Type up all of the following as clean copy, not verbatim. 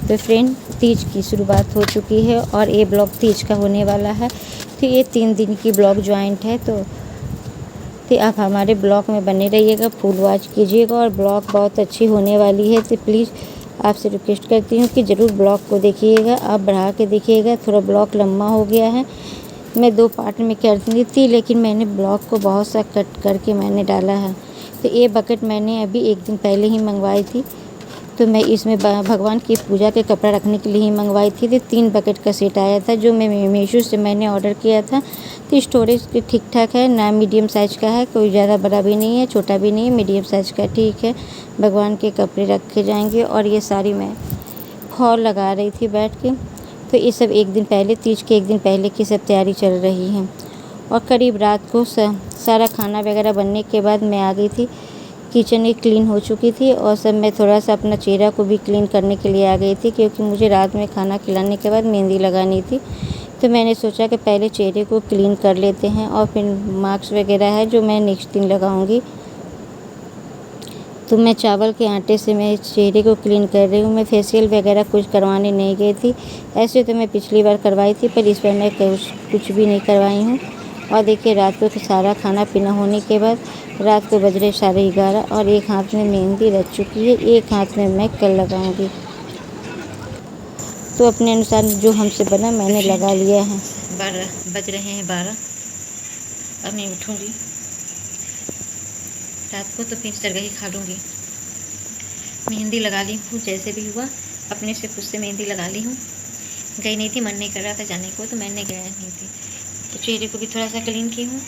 तो फ्रेंड, तीज की शुरुआत हो चुकी है और ये ब्लॉग तीज का होने वाला है। तो ये 3 दिन की ब्लॉग जॉइंट है। तो आप हमारे ब्लॉग में बने रहिएगा, फुल वॉच कीजिएगा और ब्लॉग बहुत अच्छी होने वाली है। तो प्लीज़ आपसे रिक्वेस्ट करती हूँ कि ज़रूर ब्लॉग को देखिएगा, आप बढ़ा के देखिएगा। थोड़ा ब्लॉग लंबा हो गया है, मैं 2 पार्ट में करती थी, लेकिन मैंने ब्लॉग को बहुत सा कट करके मैंने डाला है। तो ये बकेट मैंने अभी 1 दिन पहले ही मंगवाई थी। तो मैं इसमें भगवान की पूजा के कपड़ा रखने के लिए ही मंगवाई थी। तो 3 बकेट का सेट आया था जो मैं मीशो से मैंने ऑर्डर किया था। तो स्टोरेज ठीक ठाक है ना, मीडियम साइज़ का है, कोई ज़्यादा बड़ा भी नहीं है, छोटा भी नहीं है, मीडियम साइज़ का ठीक है। भगवान के कपड़े रखे जाएंगे। और ये सारी मैं फॉल लगा रही थी बैठ के। तो ये सब 1 दिन पहले, तीज के 1 दिन पहले की सब तैयारी चल रही है। और करीब रात को सारा खाना वगैरह बनने के बाद मैं आ गई थी। किचन एक क्लीन हो चुकी थी और सब मैं थोड़ा सा अपना चेहरा को भी क्लीन करने के लिए आ गई थी, क्योंकि मुझे रात में खाना खिलाने के बाद मेहंदी लगानी थी। तो मैंने सोचा कि पहले चेहरे को क्लीन कर लेते हैं और फिर मास्क वगैरह है जो मैं नेक्स्ट दिन लगाऊंगी। तो मैं चावल के आटे से मैं चेहरे को क्लीन कर रही हूँ। मैं फेशियल वगैरह कुछ करवाने नहीं गई थी। ऐसे तो मैं पिछली बार करवाई थी, पर इस बार मैं कुछ भी नहीं करवाई हूँ। और देखिए, रात को तो सारा खाना पीना होने के बाद रात को बज रहे 11:30 और एक हाथ में मेहंदी रच चुकी है, एक हाथ में मैं कल लगाऊंगी। तो अपने अनुसार जो हमसे बना मैंने लगा लिया है। 12 बज रहे हैं 12। अब मैं उठूँगी रात को तो फिर सरगही खा लूँगी। मेहंदी लगा ली हूँ, जैसे भी हुआ अपने से खुद से मेहंदी लगा ली हूँ। गई नहीं थी, मन नहीं कर रहा था जाने को, तो मैंने गया नहीं थी। तो चेहरे को भी थोड़ा सा क्लीन की हूँ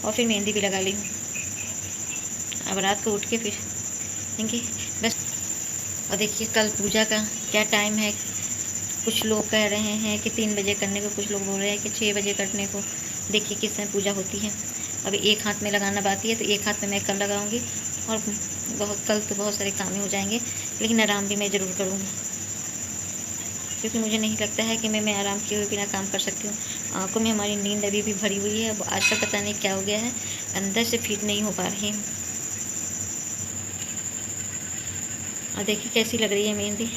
और फिर मेहंदी भी लगा ली हूँ। अब रात को उठ के फिर देंगे बस। और देखिए, कल पूजा का क्या टाइम है। कुछ लोग कह रहे हैं कि 3 बजे करने को, कुछ लोग बोल रहे हैं कि 6 बजे करने को। देखिए किस समय पूजा होती है। अभी एक हाथ में लगाना बाकी है, तो एक हाथ में मैं कल लगाऊंगी। और कल तो बहुत सारे काम हो जाएंगे, लेकिन आराम भी मैं ज़रूर करूँगी, क्योंकि मुझे नहीं लगता है कि मैं आराम किए हुए बिना काम कर सकती हूँ। आँखों में हमारी नींद अभी भी भरी हुई है। अब आज तक पता नहीं क्या हो गया है, अंदर से फिट नहीं हो पा रही हूँ। और देखिए कैसी लग रही है मेहंदी।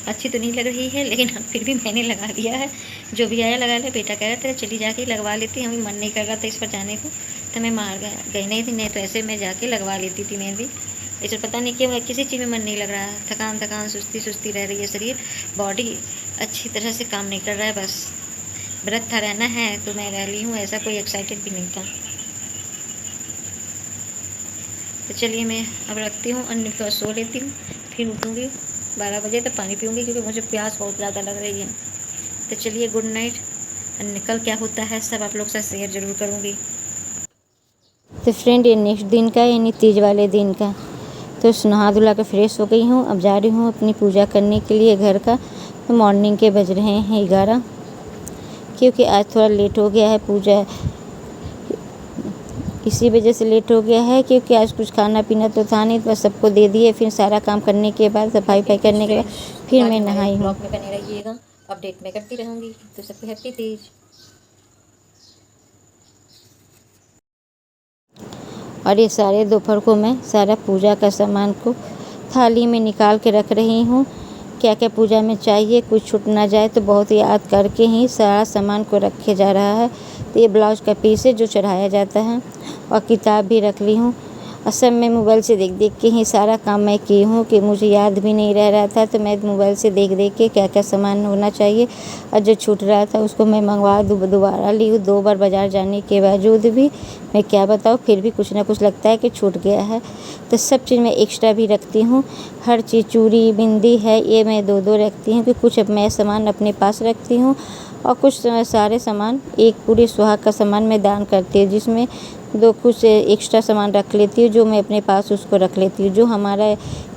अच्छी तो नहीं लग रही है, लेकिन फिर भी मैंने लगा दिया है। जो भी आया लगा ले। बेटा कह रहा था चली जाके लगवा लेती, हमें मन नहीं कर रहा था इस पर जाने को, तो मैं मार गई नहीं थी। नहीं तो ऐसे मैं जाके लगवा लेती थी मेहंदी। इसे पता नहीं क्यों किसी चीज़ में मन नहीं लग रहा है। थकान सुस्ती रह रही है शरीर, बॉडी अच्छी तरह से काम नहीं कर रहा है। बस व्रत था, रहना है तो मैं रह ली हूँ, ऐसा कोई एक्साइटेड भी नहीं था। तो चलिए मैं अब रखती हूँ और थोड़ा सो लेती हूँ, फिर उठूँगी 12 बजे तो पानी पीऊँगी, क्योंकि मुझे प्यास बहुत ज़्यादा लग रही है। तो चलिए गुड नाइट। और कल क्या होता है सब आप लोग से शेयर ज़रूर करूँगी। तो फ्रेंड, ये नेक्स्ट दिन का यानी तीज वाले दिन का। तो नहा धुला के फ्रेश हो गई हूँ। अब जा रही हूँ अपनी पूजा करने के लिए घर का। तो मॉर्निंग के बज रहे हैं 11, क्योंकि आज थोड़ा लेट हो गया है पूजा। इसी वजह से लेट हो गया है, क्योंकि आज कुछ खाना पीना तो था नहीं, बस सबको दे दिए। फिर सारा काम करने के बाद, सफाई करने के बाद फिर मैं नहाई हूँ। ब्लॉग में बने रहिएगा, अपडेट मैं करती रहूँगी। तो सबको हैप्पी तीज। और ये सारे दोपहर को मैं सारा पूजा का सामान को थाली में निकाल के रख रही हूँ। क्या क्या पूजा में चाहिए, कुछ छूट ना जाए, तो बहुत याद करके ही सारा सामान को रखे जा रहा है। तो ये ब्लाउज़ का पीस है जो चढ़ाया जाता है। और किताब भी रख ली हूँ। और सब मैं मोबाइल से देख के ही सारा काम मैं की हूँ, कि मुझे याद भी नहीं रह रहा था। तो मैं मोबाइल से देख के क्या क्या सामान होना चाहिए और जो छूट रहा था उसको मैं मंगवा दोबारा ली हूँ। 2 बार बाज़ार जाने के बावजूद भी मैं क्या बताऊँ, फिर भी कुछ ना कुछ लगता है कि छूट गया है। तो सब चीज़ मैं एक्स्ट्रा भी रखती हूँ। हर चीज़, चूड़ी बिंदी है, ये मैं 2 रखती हूँ, कि कुछ मैं सामान अपने पास रखती हूँ और कुछ सारे सामान, एक पूरी सुहाग का सामान मैं दान करती हूँ, जिसमें कुछ एक्स्ट्रा सामान रख लेती हूँ, जो मैं अपने पास उसको रख लेती हूँ। जो हमारा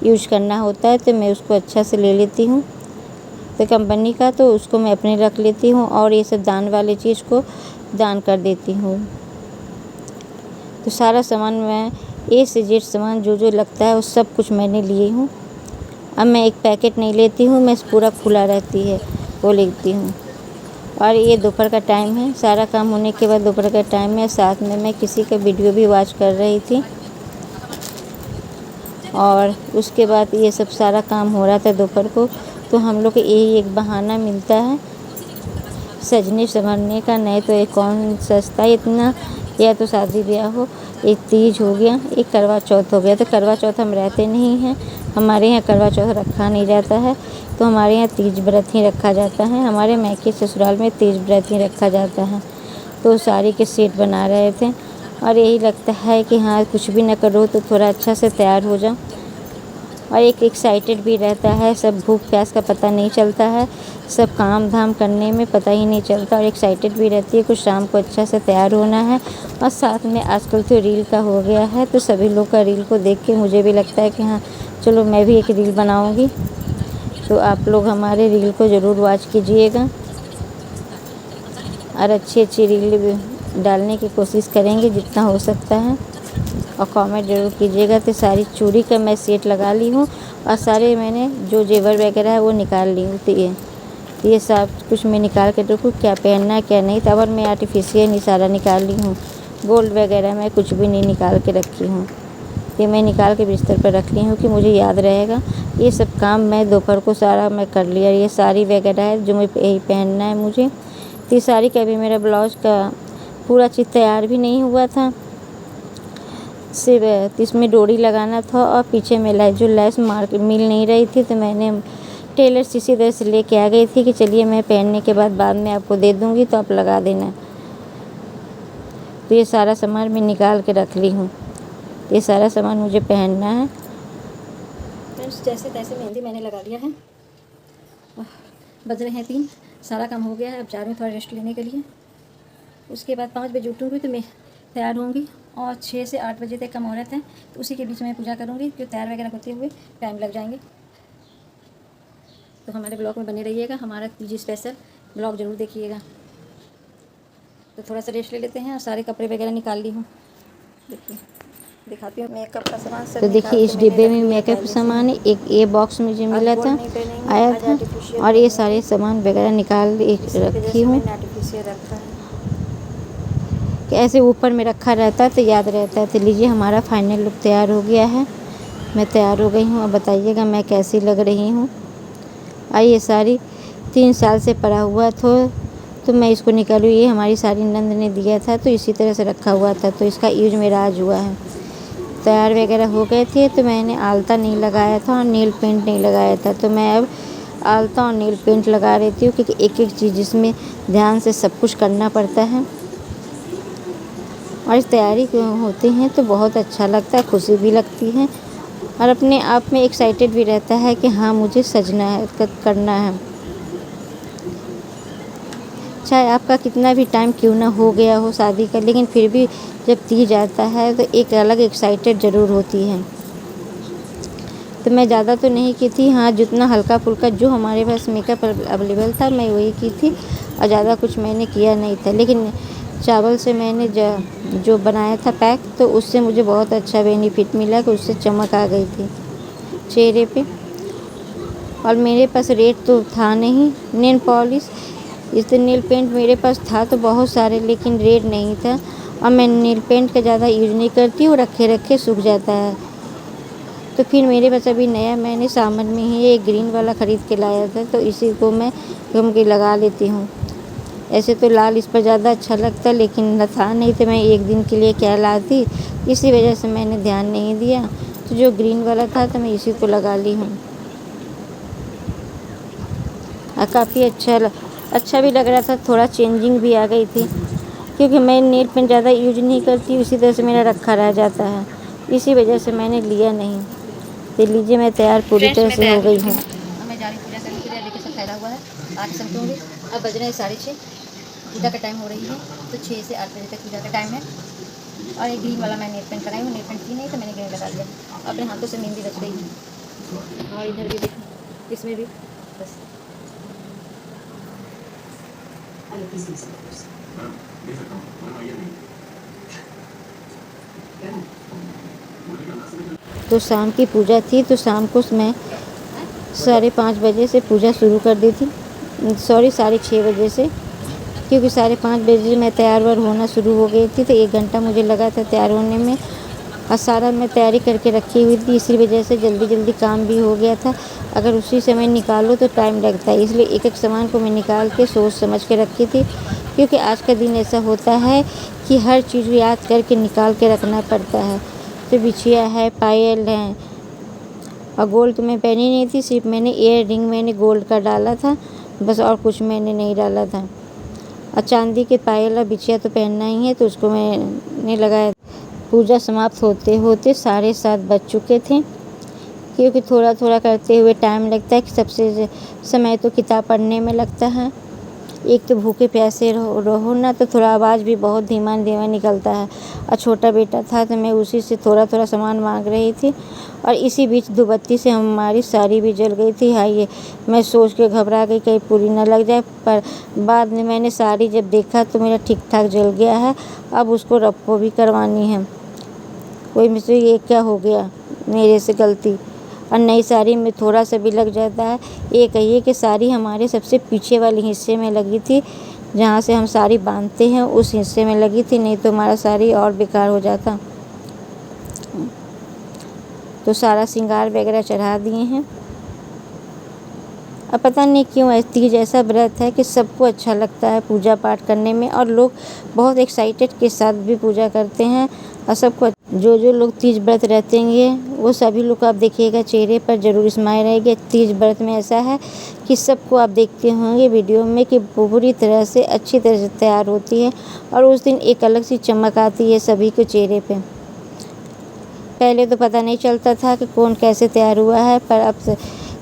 यूज करना होता है तो मैं उसको अच्छा से ले लेती हूँ, तो कंपनी का, तो उसको मैं अपने रख लेती हूँ। और ये सब दान वाली चीज़ को दान कर देती हूँ। तो सारा सामान मैं ए से जेड सामान जो लगता है वो सब कुछ मैंने लिए हूँ। अब मैं एक पैकेट नहीं लेती हूँ, मैं पूरा खुला रहती है वो लेती हूँ। और ये दोपहर का टाइम है, सारा काम होने के बाद दोपहर का टाइम है। साथ में मैं किसी का वीडियो भी वॉच कर रही थी। और उसके बाद ये सब सारा काम हो रहा था दोपहर को। तो हम लोग को यही एक बहाना मिलता है सजने संवरने का, नहीं तो एक कौन सस्ता इतना, या तो शादी ब्याह हो, एक तीज हो गया, एक करवा चौथ हो गया। तो करवा चौथ हम रहते नहीं हैं, हमारे यहाँ करवा चौथ रखा नहीं जाता है, तो हमारे यहाँ तीज व्रत ही रखा जाता है। हमारे मायके ससुराल में तीज व्रत ही रखा जाता है। तो साड़ी के सेट बना रहे थे और यही लगता है कि हाँ कुछ भी ना करो तो थोड़ा अच्छा से तैयार हो जाओ, और एक एक्साइटेड भी रहता है। सब भूख प्यास का पता नहीं चलता है, सब काम धाम करने में पता ही नहीं चलता, और एक्साइटेड भी रहती है कुछ शाम को अच्छा से तैयार होना है। और साथ में आजकल तो रील का हो गया है, तो सभी लोग का रील को देख के मुझे भी लगता है कि हाँ चलो मैं भी एक रील बनाऊँगी। तो आप लोग हमारे रील को ज़रूर वॉच कीजिएगा और अच्छी रील डालने की कोशिश करेंगे जितना हो सकता है, और कमेंट ज़रूर कीजिएगा। तो सारी चूड़ी का मैं सेट लगा ली हूँ और सारे मैंने जो जेवर वगैरह है वो निकाल ली हूँ। तो ये सब कुछ मैं निकाल के रखूँ, क्या पहनना है क्या नहीं। तब मैं आर्टिफिशियल ही सारा निकाल ली हूँ, गोल्ड वगैरह मैं कुछ भी नहीं निकाल के रखी हूँ। ये मैं निकाल के बिस्तर पर रख ली हूँ कि मुझे याद रहेगा। ये सब काम मैं दोपहर को सारा मैं कर लिया। ये साड़ी वगैरह है जो मैं यही पहनना है मुझे। तो साड़ी का भी मेरा ब्लाउज का पूरा चीज़ तैयार भी नहीं हुआ था, सिर्फ इसमें डोरी लगाना था और पीछे में लैस मार्केट मिल नहीं रही थी, तो मैंने टेलर से इसी तरह से लेके आ गई थी कि चलिए मैं पहनने के बाद में आपको दे दूँगी तो आप लगा देना। तो ये सारा सामान मैं निकाल के रख ली हूँ। ये सारा सामान मुझे पहनना है। फ्रेंड्स जैसे तैसे मेहंदी मैंने लगा लिया है, बज रहे हैं 3, सारा काम हो गया है। अब जा रही हूँ थोड़ा रेस्ट लेने के लिए। उसके बाद 5 बजे उठूँगी तो मैं तैयार होंगी, और 6 से 8 बजे तक का मुहूर्त है, तो उसी के बीच में पूजा करूँगी। जो तैयार वगैरह होते हुए टाइम लग जाएंगे। तो हमारे ब्लॉग में बने रहिएगा, हमारा तीज स्पेशल ब्लॉग ज़रूर देखिएगा। तो थोड़ा सा रेस्ट ले लेते हैं, और सारे कपड़े वगैरह निकाल ली हूँ। देखिए दिखाती हूँ मेकअप का सामान सब। तो देखिए इस डिब्बे में मेकअप सामान है, एक ये बॉक्स मुझे मिला था आया था, और ये सारे सामान वगैरह निकाल रखी हूँ कि ऐसे ऊपर में रखा रहता है तो याद रहता है। तो लीजिए हमारा फाइनल लुक तैयार हो गया है। मैं तैयार हो गई हूँ, अब बताइएगा मैं कैसी लग रही हूँ। ये साड़ी 3 साल से पड़ा हुआ था, तो मैं इसको निकालूँ। ये हमारी साड़ी नंद ने दिया था, तो इसी तरह से रखा हुआ था, तो इसका यूज मेरा आज हुआ है। तैयार वगैरह हो गए थे, तो मैंने आलता नहीं लगाया था और नील पेंट नहीं लगाया था, तो मैं अब आलता और नील पेंट लगा रही थी, क्योंकि एक एक चीज़ जिसमें ध्यान से सब कुछ करना पड़ता है। और इस तैयारी होती हैं तो बहुत अच्छा लगता है, खुशी भी लगती है, और अपने आप में एक्साइटेड भी रहता है कि हाँ मुझे सजना है, करना है। चाहे आपका कितना भी टाइम क्यों ना हो गया हो शादी का, लेकिन फिर भी जब तीज आता है तो एक अलग एक्साइटेड ज़रूर होती है। तो मैं ज़्यादा तो नहीं की थी, हाँ जितना हल्का फुल्का जो हमारे पास मेकअप अवेलेबल था मैं वही की थी, और ज़्यादा कुछ मैंने किया नहीं था। लेकिन चावल से मैंने जो बनाया था पैक, तो उससे मुझे बहुत अच्छा बेनिफिट मिला कि उससे चमक आ गई थी चेहरे पे। और मेरे पास रेड तो था नहीं नेल पॉलिश, इससे नेल पेंट मेरे पास था तो बहुत सारे, लेकिन रेड नहीं था। और मैं नेल पेंट का ज़्यादा यूज़ नहीं करती हूँ, रखे रखे सूख जाता है। तो फिर मेरे पास अभी नया मैंने सामान में ही एक ग्रीन वाला ख़रीद के लाया था, तो इसी को मैं घूम के लगा लेती हूँ। ऐसे तो लाल इस पर ज़्यादा अच्छा लगता, लेकिन था नहीं तो मैं एक दिन के लिए क्या लाती, इसी वजह से मैंने ध्यान नहीं दिया। तो जो ग्रीन वाला था तो मैं इसी को लगा ली हूँ, और काफ़ी अच्छा भी लग रहा था, थोड़ा चेंजिंग भी आ गई थी, क्योंकि मैं नेल पेंट ज़्यादा यूज नहीं करती, उसी तरह से मेरा रखा रह जाता है, इसी वजह से मैंने लिया नहीं। तो लीजिए मैं तैयार पूरी तरह से हो गई हूँ। मैं जा रही पूजा करने के लिए, देखिए सब फैला हुआ है, आज समझूँगी। अब बज रहे हैं 6:30, पूजा का टाइम हो रही है, तो 6 से 8 बजे तक पूजा का टाइम है। और एक ग्रीन वाला मैं नेल पेंट कराई हूँ, नेल पेंट थी नहीं तो मैंने ग्रीन लगा दिया। अपने हाथों से मेहंदी रच रही है, और इधर भी देखो इसमें भी बस। तो शाम की पूजा थी, तो शाम को मैं 5:30 बजे से पूजा शुरू कर दी थी, 6:30 बजे से, क्योंकि 5:30 बजे मैं तैयार वार होना शुरू हो गई थी। तो 1 घंटा मुझे लगा था तैयार होने में, और सारा मैं तैयारी करके रखी हुई थी, इसी वजह से जल्दी जल्दी काम भी हो गया था। अगर उसी समय निकालो तो टाइम लगता है, इसलिए एक एक सामान को मैं निकाल के सोच समझ के रखी थी, क्योंकि आज का दिन ऐसा होता है कि हर चीज़ याद करके निकाल के रखना पड़ता है। तो बिछिया है, पायल है, और गोल्ड तो मैं पहनी नहीं थी, सिर्फ मैंने ईयर रिंग मैंने गोल्ड का डाला था बस, और कुछ मैंने नहीं डाला था। और चांदी के पायल और बिछिया तो पहनना ही है, तो उसको मैंने लगाया। पूजा समाप्त होते होते 7:30 बज चुके थे, क्योंकि थोड़ा थोड़ा करते हुए टाइम लगता है कि सबसे समय तो किताब पढ़ने में लगता है। एक तो भूखे प्यासे रहो ना, तो थोड़ा आवाज़ भी बहुत धीमा धीमा निकलता है। और छोटा बेटा था तो मैं उसी से थोड़ा थोड़ा सामान मांग रही थी, और इसी बीच धूपबत्ती से हमारी साड़ी भी जल गई थी। हाय, ये मैं सोच के घबरा गई कहीं पूरी ना लग जाए, पर बाद में मैंने साड़ी जब देखा तो मेरा ठीक ठाक जल गया है। अब उसको रप्पो भी करवानी है। कोई मुझसे ये क्या हो गया, मेरे से गलती। और नई साड़ी में थोड़ा सा भी लग जाता है। ये कहिए कि साड़ी हमारे सबसे पीछे वाले हिस्से में लगी थी, जहाँ से हम साड़ी बांधते हैं उस हिस्से में लगी थी, नहीं तो हमारा साड़ी और बेकार हो जाता। तो सारा श्रृंगार वगैरह चढ़ा दिए हैं। अब पता नहीं क्यों तीज ऐसा व्रत है कि सबको अच्छा लगता है पूजा पाठ करने में, और लोग बहुत एक्साइटेड के साथ भी पूजा करते हैं। और सबको जो लोग तीज व्रत रहते हैं वो सभी लोग को आप देखिएगा चेहरे पर ज़रूर स्माइल रहेगी। तीज व्रत में ऐसा है कि सबको आप देखते होंगे वीडियो में कि पूरी तरह से अच्छी तरह से तैयार होती है, और उस दिन एक अलग सी चमक आती है सभी के चेहरे पे। पहले तो पता नहीं चलता था कि कौन कैसे तैयार हुआ है, पर अब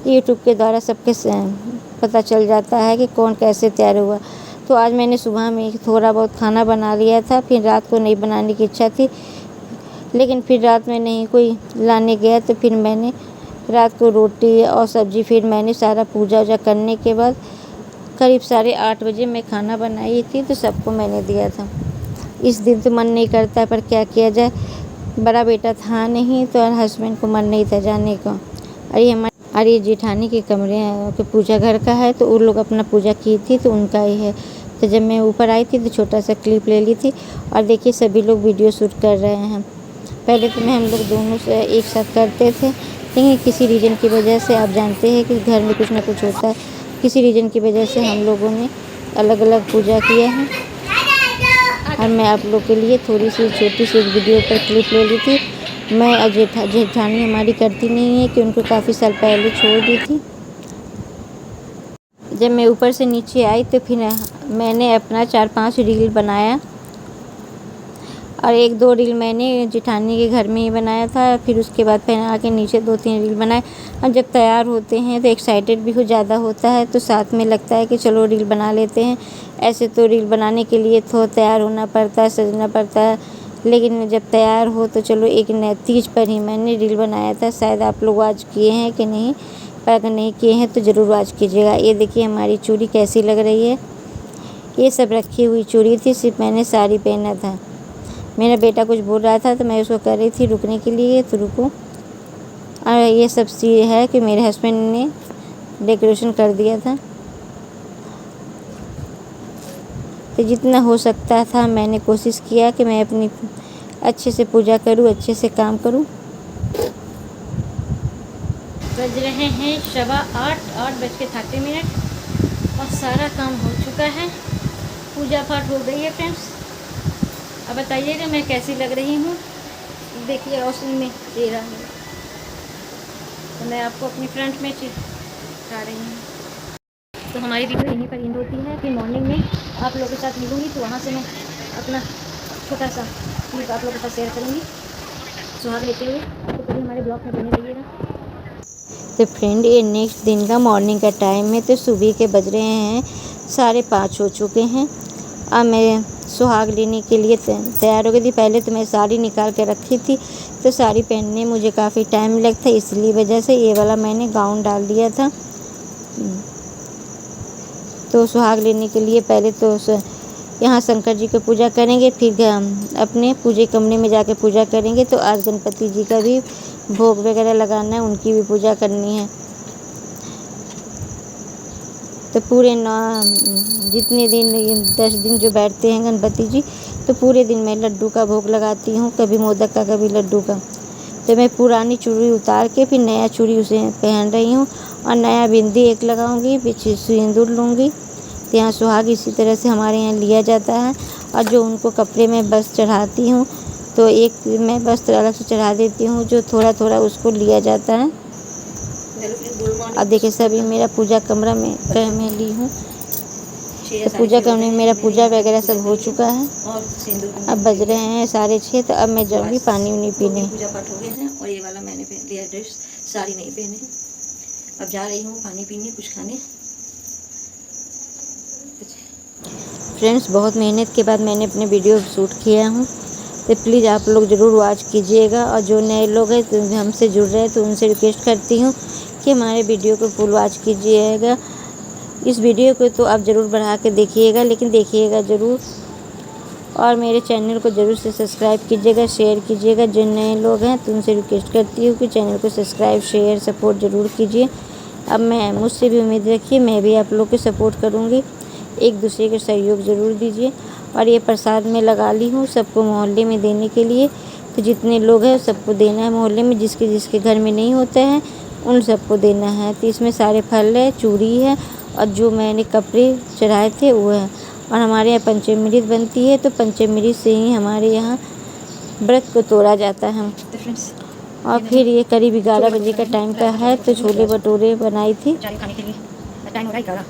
यूट्यूब के द्वारा सबके पता चल जाता है कि कौन कैसे तैयार हुआ। तो आज मैंने सुबह में थोड़ा बहुत खाना बना लिया था, फिर रात को नहीं बनाने की इच्छा थी, लेकिन फिर रात में नहीं कोई लाने गया, तो फिर मैंने रात को रोटी और सब्ज़ी, फिर मैंने सारा पूजा वूजा करने के बाद करीब 8:30 बजे मैं खाना बनाई थी, तो सबको मैंने दिया था। इस दिन तो मन नहीं करता, पर क्या किया जाए, बड़ा बेटा था नहीं तो हस्बैंड को मन नहीं था जाने का। और ये जेठानी के कमरे के पूजा घर का है, तो उन लोग अपना पूजा की थी तो उनका ही है। तो जब मैं ऊपर आई थी तो छोटा सा क्लिप ले ली थी, और देखिए सभी लोग वीडियो शूट कर रहे हैं। पहले तो हम लोग दोनों से एक साथ करते थे, लेकिन किसी रीज़न की वजह से, आप जानते हैं कि घर में कुछ ना कुछ होता है, किसी रीज़न की वजह से हम लोगों ने अलग अलग पूजा किया है। और मैं आप लोग के लिए थोड़ी सी छोटी सी वीडियो पर क्लिप ले ली थी। मैं जेठानी हमारी करती नहीं है कि उनको काफ़ी साल पहले छोड़ दी थी। जब मैं ऊपर से नीचे आई तो फिर मैंने अपना 4-5 रील बनाया, और 1-2 रील मैंने जेठानी के घर में ही बनाया था। फिर उसके बाद फिर आके नीचे 2-3 रील बनाए। और जब तैयार होते हैं तो एक्साइटेड भी हो ज़्यादा होता है, तो साथ में लगता है कि चलो रील बना लेते हैं। ऐसे तो रील बनाने के लिए तो तैयार होना पड़ता है, सजना पड़ता है, लेकिन जब तैयार हो तो चलो एक तीज पर ही मैंने रील बनाया था। शायद आप लोग आज किए हैं कि नहीं, पर अगर नहीं किए हैं तो ज़रूर आज कीजिएगा। ये देखिए हमारी चूड़ी कैसी लग रही है। ये सब रखी हुई चूड़ी थी, सिर्फ मैंने साड़ी पहना था। मेरा बेटा कुछ बोल रहा था तो मैं उसको कह रही थी रुकने के लिए, तो रुको। और ये सब सी है कि मेरे हस्बैंड ने डेकोरेशन कर दिया था, तो जितना हो सकता था मैंने कोशिश किया कि मैं अपनी अच्छे से पूजा करूं, अच्छे से काम करूं। बज रहे हैं 8:08 और सारा काम हो चुका है, पूजा पाठ हो गई है फ्रेंड्स। अब बताइएगा मैं कैसी लग रही हूँ। देखिए रोशनी में चेहरा है, तो मैं आपको अपनी फ्रंट में दिखा रही हूँ। तो हमारी वीडियो यहीं पर एंड होती है, फिर मॉर्निंग में आप लोगों के साथ मिलूँगी, तो वहाँ से मैं अपना छोटा सा क्लिप आप लोगों के साथ शेयर करूँगी सुहाग लेते हुए। तो कभी हमारे ब्लॉग में बने रहिएगा। तो फ्रेंड ये नेक्स्ट दिन का मॉर्निंग का टाइम है, तो सुबह के बज रहे हैं 5:30 हो चुके हैं। अब मैं सुहाग लेने के लिए तैयार हो गई थी। पहले तो मैं साड़ी निकाल के रखी थी, तो साड़ी पहनने मुझे काफ़ी टाइम लगता, इसलिए वजह से ये वाला मैंने गाउन डाल दिया था। तो सुहाग लेने के लिए पहले तो यहाँ शंकर जी की पूजा करेंगे, फिर अपने पूजे कमरे में जाके पूजा करेंगे। तो आज गणपति जी का भी भोग वगैरह लगाना है, उनकी भी पूजा करनी है। तो पूरे जितने दिन 10 दिन जो बैठते हैं गणपति जी, तो पूरे दिन मैं लड्डू का भोग लगाती हूँ, कभी मोदक का, कभी लड्डू का। तो मैं पुरानी चूड़ी उतार के फिर नया चूड़ी उसे पहन रही हूँ और नया बिंदी एक लगाऊंगी, पीछे सिंदूर लूँगी। तो यहाँ सुहाग इसी तरह से हमारे यहाँ लिया जाता है। और जो उनको कपड़े में वस्त्र चढ़ाती हूँ, तो एक मैं वस्त्र अलग से चढ़ा देती हूँ, जो थोड़ा थोड़ा उसको लिया जाता है। अब देखिए सभी मेरा पूजा कमरा में मैं ली हूँ, तो पूजा कमरे में मेरा पूजा वगैरह सब हो चुका है। अब बज रहे हैं 6:30, तो अब मैं जाऊँगी पानी उनी पीने। पूजा पाठ हो गया है और ये वाला मैंने पहन लिया ड्रेस, साड़ी नहीं पहने हैं। अब जा रही हूँ पानी पीने, कुछ खाने। फ्रेंड्स, बहुत मेहनत के बाद मैंने अपने वीडियो शूट किया हूँ, तो प्लीज़ आप लोग ज़रूर वॉच कीजिएगा। और जो नए लोग हैं तो हमसे जुड़ रहे हैं, तो उनसे रिक्वेस्ट करती हूँ कि हमारे वीडियो को फुल वॉच कीजिएगा। इस वीडियो को तो आप ज़रूर बढ़ा के देखिएगा, लेकिन देखिएगा ज़रूर। और मेरे चैनल को ज़रूर से सब्सक्राइब कीजिएगा, शेयर कीजिएगा। जो नए लोग हैं तो उनसे रिक्वेस्ट करती हूँ कि चैनल को सब्सक्राइब, शेयर, सपोर्ट ज़रूर कीजिए। अब मैं मुझसे भी उम्मीद रखिए, मैं भी आप लोग को सपोर्ट करूँगी। एक दूसरे का सहयोग ज़रूर दीजिए। और ये प्रसाद मैं लगा ली हूँ सबको मोहल्ले में देने के लिए। तो जितने लोग हैं सबको देना है मोहल्ले में, जिसके जिसके घर में नहीं होता है उन सबको देना है। तो इसमें सारे फल है, चूड़ी है और जो मैंने कपड़े चढ़ाए थे वो है। और हमारे यहाँ पंचामृत बनती है, तो पंचामृत से ही हमारे यहाँ व्रत को तोड़ा जाता है। और फिर ये करीब 11 बजे का टाइम का है, तो छोले भटूरे बनाई थी। खाने के लिए टाइम हो रहा है 11।